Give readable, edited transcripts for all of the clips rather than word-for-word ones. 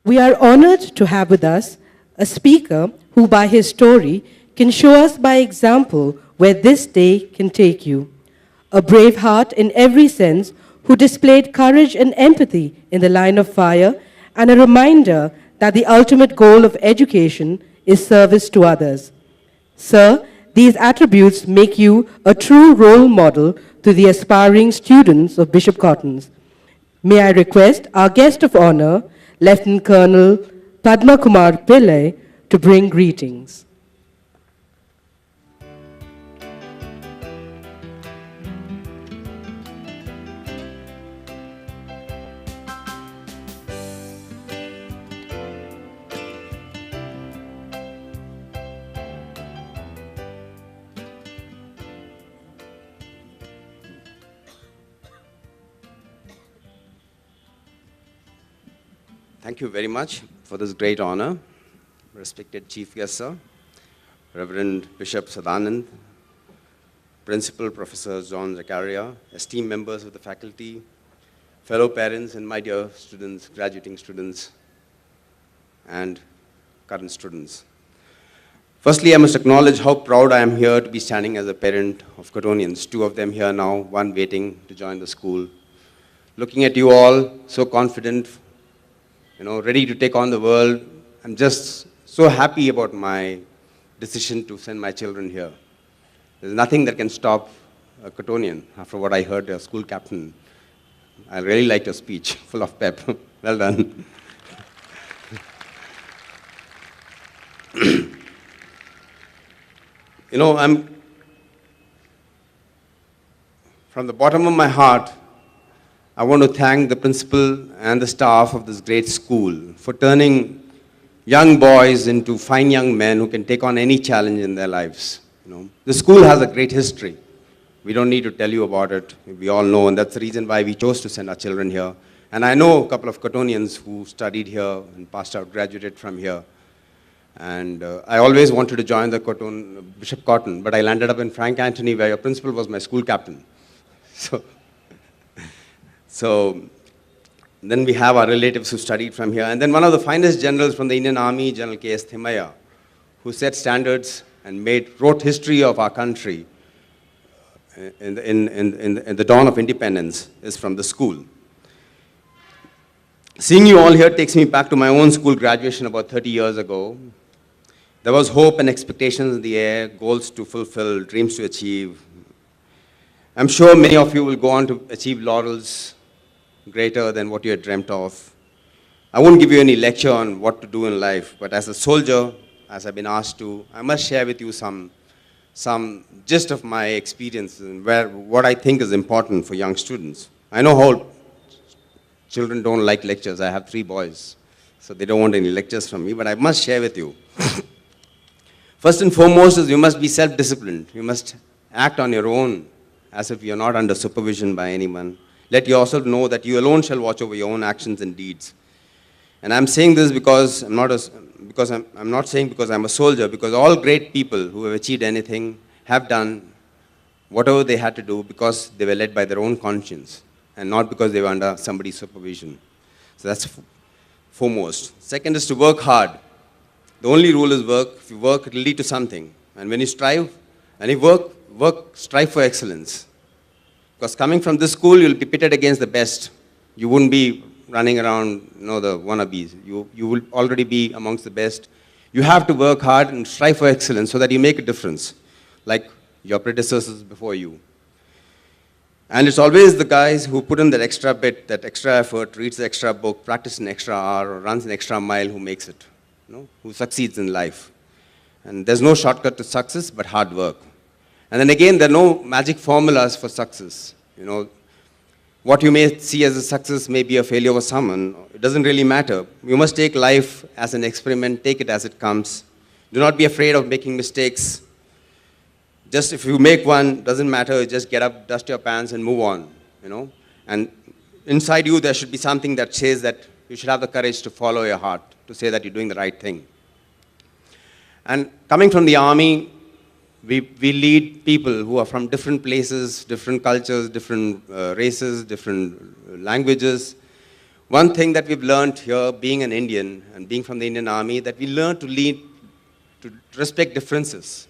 We are honored to have with us a speaker who, by his story, can show us by example where this day can take you. A brave heart in every sense who displayed courage and empathy in the line of fire, and a reminder that the ultimate goal of education is service to others. Sir, these attributes make you a true role model to the aspiring students of Bishop Cotton's. May I request our guest of honor, Lieutenant Colonel Padma Kumar Pillay, to bring greetings. Thank you very much for this great honor. Respected Chief Guest, sir, Reverend Bishop Sadanand, Principal Professor John Zakaria, esteemed members of the faculty, fellow parents, and my dear students, graduating students, and current students. Firstly, I must acknowledge how proud I am here to be standing as a parent of Cottonians, 2 of them here now, 1 waiting to join the school. Looking at you all, so confident, ready to take on the world. I'm just so happy about my decision to send my children here. There's nothing that can stop a Cottonian, after what I heard, a school captain. I really liked your speech, full of pep. Well done. I'm, from the bottom of my heart, I want to thank the principal and the staff of this great school for turning young boys into fine young men who can take on any challenge in their lives. The school has a great history. We don't need to tell you about it. We all know, and that's the reason why we chose to send our children here. And I know a couple of Cottonians who studied here and passed out, graduated from here. And I always wanted to join the Bishop Cotton, but I landed up in Frank Anthony, where your principal was my school captain. So then we have our relatives who studied from here. And then one of the finest generals from the Indian Army, General K.S. Thimaya, who set standards and wrote history of our country in the dawn of independence, is from the school. Seeing you all here takes me back to my own school graduation about 30 years ago. There was hope and expectations in the air, goals to fulfill, dreams to achieve. I'm sure many of you will go on to achieve laurels greater than what you had dreamt of. I won't give you any lecture on what to do in life, but as a soldier, as I've been asked to, I must share with you some gist of my experience and what I think is important for young students. I know how children don't like lectures. I have 3 boys, so they don't want any lectures from me, but I must share with you. First and foremost is you must be self-disciplined. You must act on your own as if you're not under supervision by anyone. Let yourself know that you alone shall watch over your own actions and deeds. And I'm saying this because I'm not saying because I'm a soldier, because all great people who have achieved anything have done whatever they had to do because they were led by their own conscience and not because they were under somebody's supervision. So that's foremost. Second is to work hard. The only rule is work. If you work, it will lead to something. And when you strive, and you strive for excellence. Because coming from this school, you'll be pitted against the best. You wouldn't be running around, the wannabes. You will already be amongst the best. You have to work hard and strive for excellence so that you make a difference, like your predecessors before you. And it's always the guys who put in that extra bit, that extra effort, reads the extra book, practice an extra hour, or runs an extra mile who makes it, who succeeds in life. And there's no shortcut to success but hard work. And then again, there are no magic formulas for success. What you may see as a success may be a failure for someone. It doesn't really matter. You must take life as an experiment, take it as it comes. Do not be afraid of making mistakes. Just if you make one, doesn't matter, just get up, dust your pants, and move on. And inside you, there should be something that says that you should have the courage to follow your heart, to say that you're doing the right thing. And coming from the army, we lead people who are from different places, different cultures, different races, different languages, One thing that we've learned here, being an Indian and being from the Indian Army, that we learn to respect differences.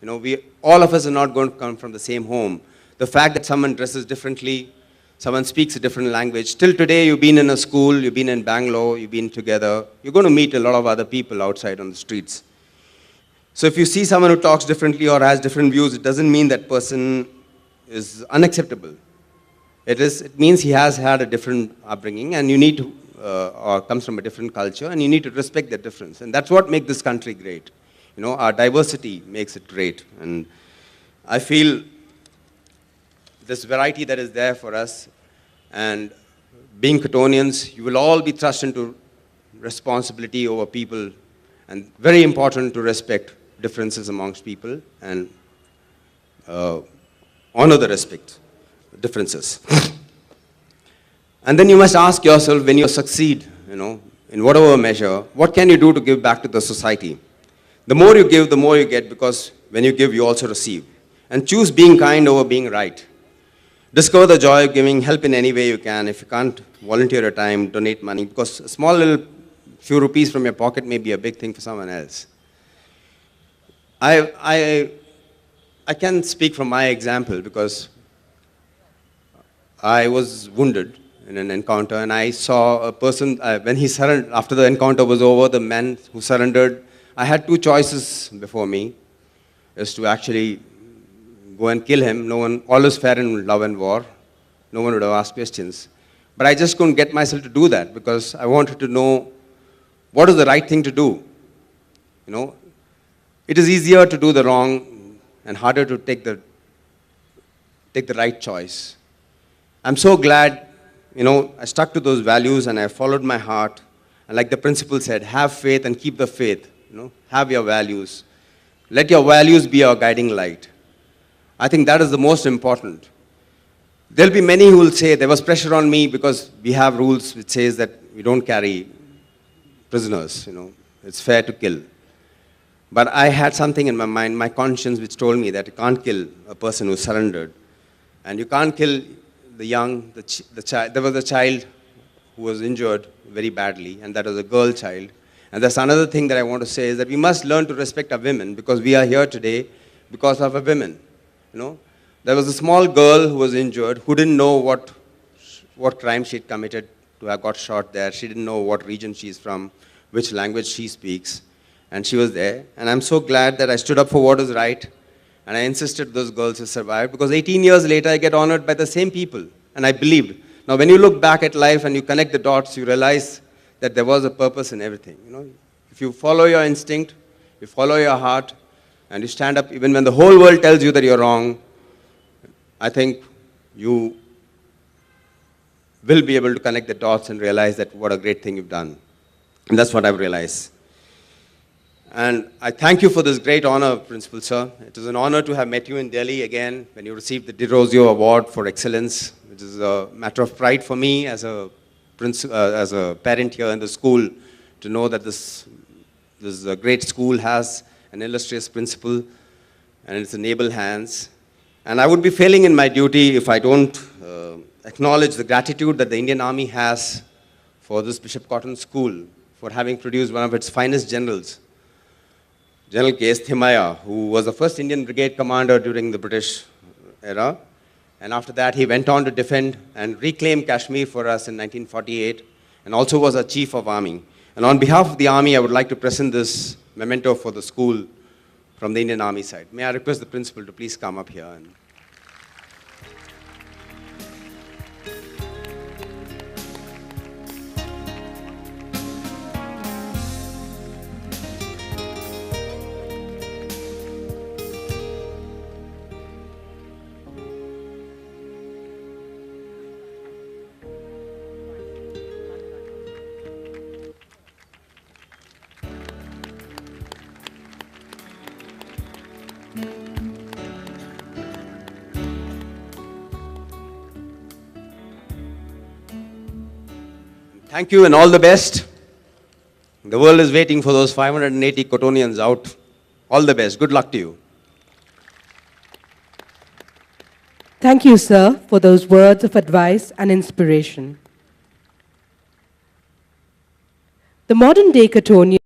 You know, all of us are not going to come from the same home. The fact that someone dresses differently, someone speaks a different language. Till today, you've been in a school, you've been in Bangalore, you've been together. You're going to meet a lot of other people outside on the streets. So if you see someone who talks differently or has different views, it doesn't mean that person is unacceptable. It means he has had a different upbringing and you need to, or comes from a different culture, and you need to respect that difference. And that's what makes this country great. You know, our diversity makes it great. And I feel this variety that is there for us, and being Cottonians, you will all be thrust into responsibility over people, and very important to respect differences amongst people and honor the respect. Differences. And then you must ask yourself, when you succeed, you know, in whatever measure, what can you do to give back to the society? The more you give, the more you get, because when you give, you also receive. And choose being kind over being right. Discover the joy of giving, help in any way you can. If you can't, volunteer your time, donate money, because a small little few rupees from your pocket may be a big thing for someone else. I can speak from my example, because I was wounded in an encounter, and I saw a person, when he surrendered, after the encounter was over, the man who surrendered, I had two choices before me, is to actually go and kill him. No one, all is fair in love and war. No one would have asked questions. But I just couldn't get myself to do that, because I wanted to know what is the right thing to do. You know, it is easier to do the wrong and harder to take the right choice. I'm so glad, you know, I stuck to those values and I followed my heart. And like the principal said, have faith and keep the faith. You know, have your values. Let your values be your guiding light. I think that is the most important. There'll be many who will say there was pressure on me because we have rules which says that we don't carry prisoners. You know, it's fair to kill. But I had something in my mind, my conscience, which told me that you can't kill a person who surrendered, and you can't kill the young, the child. There was a child who was injured very badly, and that was a girl child. And that's another thing that I want to say, is that we must learn to respect our women, because we are here today because of our women. You know, there was a small girl who was injured, who didn't know what crime she had committed to have got shot there. She didn't know what region she's from, which language she speaks, and she was there. And I'm so glad that I stood up for what is right. And I insisted those girls to survive, because 18 years later, I get honored by the same people. And I believed. Now, when you look back at life and you connect the dots, you realize that there was a purpose in everything. You know, if you follow your instinct, you follow your heart, and you stand up even when the whole world tells you that you're wrong, I think you will be able to connect the dots and realize that what a great thing you've done. And that's what I've realized. And I thank you for this great honor, Principal Sir. It is an honor to have met you in Delhi again when you received the De Rosio Award for Excellence, which is a matter of pride for me as a parent here in the school, to know that this great school has an illustrious principal, and it's in able hands. And I would be failing in my duty if I don't acknowledge the gratitude that the Indian Army has for this Bishop Cotton School, for having produced one of its finest generals, General K.S. Thimaya, who was the first Indian brigade commander during the British era. And after that, he went on to defend and reclaim Kashmir for us in 1948, and also was our chief of army. And on behalf of the army, I would like to present this memento for the school from the Indian Army side. May I request the principal to please come up here. Thank you and all the best. The world is waiting for those 580 Cottonians out. All the best. Good luck to you. Thank you, sir, for those words of advice and inspiration. The modern day Cottonian